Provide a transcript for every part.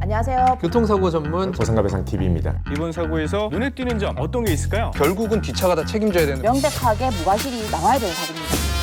안녕하세요. 교통사고 전문 보상가배상TV입니다. 이번 사고에서 눈에 띄는 점 어떤 게 있을까요? 결국은 뒷차가 다 책임져야 되는 명백하게 무과실이 나와야 되는 사고입니다.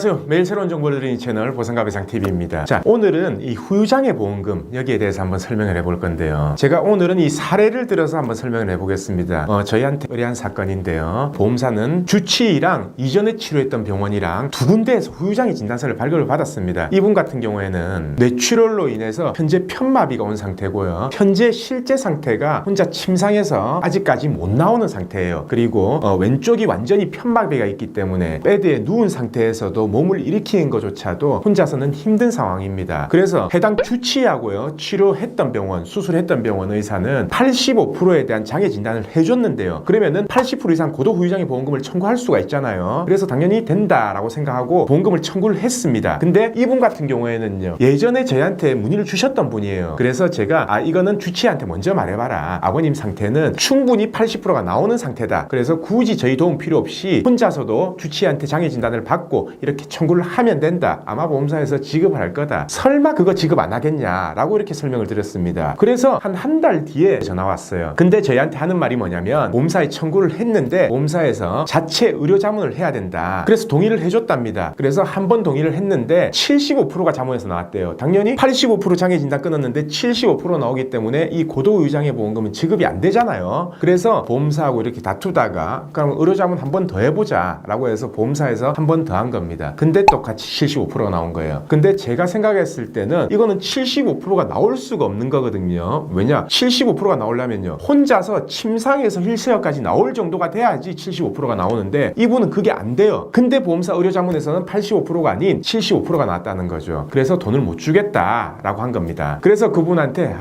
안녕하세요. 매일 새로운 정보를 드리는 채널 보상가배상TV입니다. 자, 오늘은 이 후유장애 보험금 여기에 대해서 한번 설명을 해볼 건데요. 제가 오늘은 이 사례를 들어서 한번 설명을 해보겠습니다. 저희한테 의뢰한 사건인데요. 보험사는 주치의랑 이전에 치료했던 병원이랑 두 군데에서 후유장애 진단서를 발급을 받았습니다. 이분 같은 경우에는 뇌출혈로 인해서 현재 편마비가 온 상태고요. 현재 실제 상태가 혼자 침상에서 아직까지 못 나오는 상태예요. 그리고 왼쪽이 완전히 편마비가 있기 때문에 베드에 누운 상태에서도 몸을 일으키는 것조차도 혼자서는 힘든 상황입니다. 그래서 해당 주치의하고요, 치료했던 병원, 수술했던 병원 의사는 85%에 대한 장애 진단을 해줬는데요. 그러면은 80% 이상 고도 후유장애 보험금을 청구할 수가 있잖아요. 그래서 당연히 된다라고 생각하고 보험금을 청구를 했습니다. 근데 이분 같은 경우에는요, 예전에 저희한테 문의를 주셨던 분이에요. 그래서 제가 이거는 주치의한테 먼저 말해봐라. 아버님 상태는 충분히 80%가 나오는 상태다. 그래서 굳이 저희 도움 필요 없이 혼자서도 주치의한테 장애 진단을 받고 이렇게 청구를 하면 된다. 아마 보험사에서 지급을 할 거다. 설마 그거 지급 안 하겠냐? 라고 이렇게 설명을 드렸습니다. 그래서 한 달 뒤에 전화 왔어요. 근데 저희한테 하는 말이 뭐냐면 보험사에 청구를 했는데 보험사에서 자체 의료 자문을 해야 된다. 그래서 동의를 해줬답니다. 그래서 한 번 동의를 했는데 75%가 자문에서 나왔대요. 당연히 85% 장애 진단 끊었는데 75% 나오기 때문에 이 고도 유장애 보험금은 지급이 안 되잖아요. 그래서 보험사하고 이렇게 다투다가 그럼 의료 자문 한 번 더 해보자 라고 해서 보험사에서 한 번 더 한 겁니다. 근데 똑같이 75%가 나온 거예요. 근데 제가 생각했을 때는 이거는 75%가 나올 수가 없는 거거든요. 왜냐? 75%가 나오려면요, 혼자서 침상에서 힐스웨어까지 나올 정도가 돼야지 75%가 나오는데 이분은 그게 안 돼요. 근데 보험사 의료자문에서는 85%가 아닌 75%가 나왔다는 거죠. 그래서 돈을 못 주겠다라고 한 겁니다. 그래서 그분한테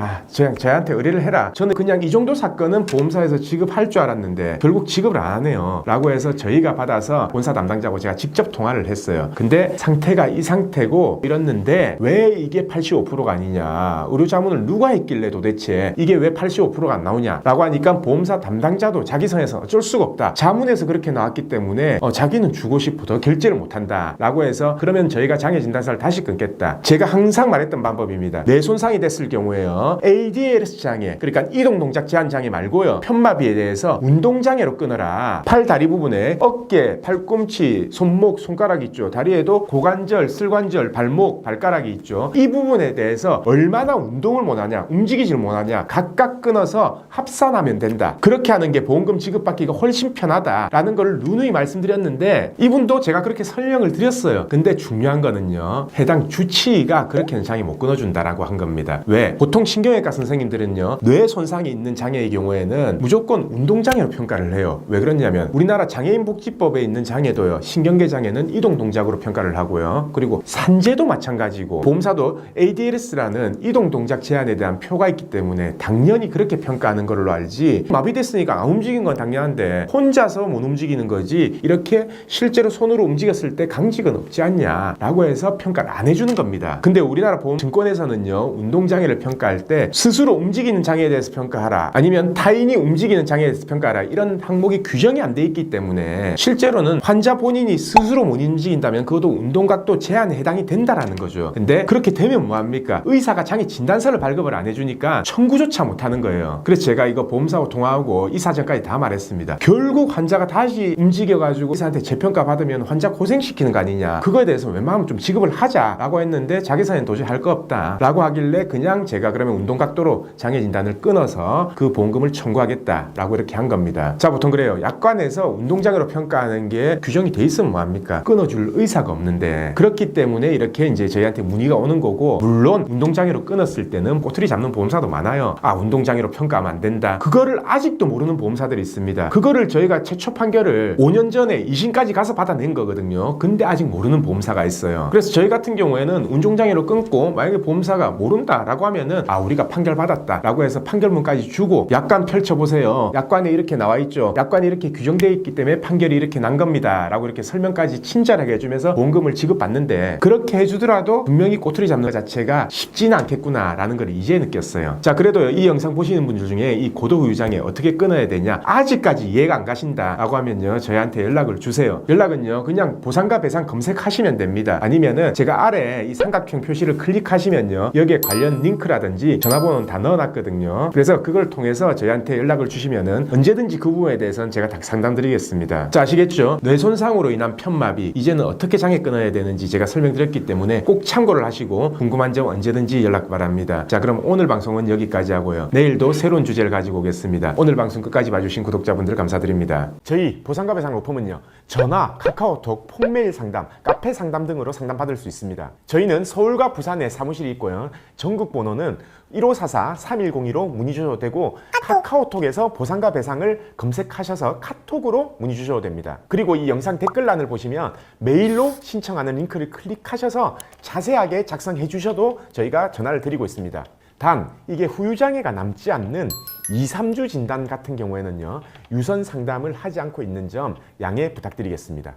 저한테 의뢰를 해라. 저는 그냥 이 정도 사건은 보험사에서 지급할 줄 알았는데 결국 지급을 안 하네요 라고 해서 저희가 받아서 본사 담당자하고 제가 직접 통화를 했어요. 근데 상태가 이 상태고 이랬는데 왜 이게 85%가 아니냐, 의료자문을 누가 했길래 도대체 이게 왜 85%가 안 나오냐 라고 하니까 보험사 담당자도 자기 선에서 어쩔 수가 없다, 자문에서 그렇게 나왔기 때문에 자기는 주고 싶어도 결제를 못한다 라고 해서 그러면 저희가 장애 진단서를 다시 끊겠다. 제가 항상 말했던 방법입니다. 뇌 손상이 됐을 경우에요, ADLS 장애, 그러니까 이동 동작 제한 장애 말고요, 편마비에 대해서 운동 장애로 끊어라. 팔 다리 부분에 어깨, 팔꿈치, 손목, 손가락 있죠. 다리에도 고관절, 슬관절, 발목, 발가락이 있죠. 이 부분에 대해서 얼마나 운동을 못하냐, 움직이질 못하냐, 각각 끊어서 합산하면 된다. 그렇게 하는 게 보험금 지급받기가 훨씬 편하다라는 걸 누누이 말씀드렸는데 이분도 제가 그렇게 설명을 드렸어요. 근데 중요한 거는요, 해당 주치의가 그렇게는 장애 못 끊어준다라고 한 겁니다. 왜? 보통 신경외과 선생님들은요, 뇌 손상이 있는 장애의 경우에는 무조건 운동장애로 평가를 해요. 왜 그러냐면 우리나라 장애인복지법에 있는 장애도요, 신경계 장애는 이동 동작으로 평가를 하고요, 그리고 산재도 마찬가지고 보험사도 ADLS라는 이동 동작 제한에 대한 표가 있기 때문에 당연히 그렇게 평가하는 걸로 알지, 마비됐으니까 안 움직인 건 당연한데 혼자서 못 움직이는 거지 이렇게 실제로 손으로 움직였을 때 강직은 없지 않냐 라고 해서 평가를 안 해주는 겁니다. 근데 우리나라 보험 증권에서는요, 운동장애를 평가할 때 스스로 움직이는 장애에 대해서 평가하라, 아니면 타인이 움직이는 장애에 대해서 평가하라, 이런 항목이 규정이 안 돼 있기 때문에 실제로는 환자 본인이 스스로 못 움직인다면 그것도 운동각도 제한에 해당이 된다라는 거죠. 근데 그렇게 되면 뭐합니까? 의사가 장애 진단서를 발급을 안 해주니까 청구조차 못하는 거예요. 그래서 제가 이거 보험사하고 통화하고 이 사정까지 다 말했습니다. 결국 환자가 다시 움직여가지고 의사한테 재평가 받으면 환자 고생시키는 거 아니냐, 그거에 대해서 웬만하면 좀 지급을 하자라고 했는데 자기 사는 도저히 할 거 없다 라고 하길래 그냥 제가 그러면 운동각도로 장애 진단을 끊어서 그 보험금을 청구하겠다라고 이렇게 한 겁니다. 자, 보통 그래요. 약관에서 운동장애로 평가하는 게 규정이 돼 있으면 뭐합니까? 끊어줄 의사가 없는데, 그렇기 때문에 이렇게 이제 저희한테 문의가 오는 거고, 물론 운동장애로 끊었을 때는 꼬투리 잡는 보험사도 많아요. 운동장애로 평가하면 안 된다. 그거를 아직도 모르는 보험사들이 있습니다. 그거를 저희가 최초 판결을 5년 전에 2심까지 가서 받아낸 거거든요. 근데 아직 모르는 보험사가 있어요. 그래서 저희 같은 경우에는 운동장애로 끊고 만약에 보험사가 모른다라고 하면은 우리가 판결 받았다 라고 해서 판결문까지 주고, 약관 펼쳐보세요, 약관에 이렇게 나와 있죠, 약관이 이렇게 규정되어 있기 때문에 판결이 이렇게 난 겁니다 라고 이렇게 설명까지 친절하게 해주면서 보험금을 지급받는데 그렇게 해주더라도 분명히 꼬투리 잡는 것 자체가 쉽지는 않겠구나라는 걸 이제 느꼈어요. 자, 그래도 이 영상 보시는 분들 중에 이 고도후유장애 어떻게 끊어야 되냐 아직까지 이해가 안 가신다라고 하면요 저희한테 연락을 주세요. 연락은요 그냥 보상과 배상 검색하시면 됩니다. 아니면은 제가 아래 이 삼각형 표시를 클릭하시면요 여기에 관련 링크라든지 전화번호는 다 넣어놨거든요. 그래서 그걸 통해서 저희한테 연락을 주시면은 언제든지 그 부분에 대해서는 제가 다 상담드리겠습니다. 자, 아시겠죠? 뇌손상으로 인한 편마비 이제는 어떻게 장애 끊어야 되는지 제가 설명드렸기 때문에 꼭 참고를 하시고 궁금한 점 언제든지 연락 바랍니다. 자, 그럼 오늘 방송은 여기까지 하고요. 내일도 새로운 주제를 가지고 오겠습니다. 오늘 방송 끝까지 봐주신 구독자분들 감사드립니다. 저희 보상과 배상 로펌은요 전화, 카카오톡, 폰메일 상담, 카페 상담 등으로 상담받을 수 있습니다. 저희는 서울과 부산에 사무실이 있고요. 전국 번호는 1544-3102로 문의 주셔도 되고 카카오톡에서 보상과 배상을 검색하셔서 카톡으로 문의 주셔도 됩니다. 그리고 이 영상 댓글란을 보시면 메일로 신청하는 링크를 클릭하셔서 자세하게 작성해 주셔도 저희가 전화를 드리고 있습니다. 단 이게 후유장애가 남지 않는 2-3주 진단 같은 경우에는요 유선 상담을 하지 않고 있는 점 양해 부탁드리겠습니다.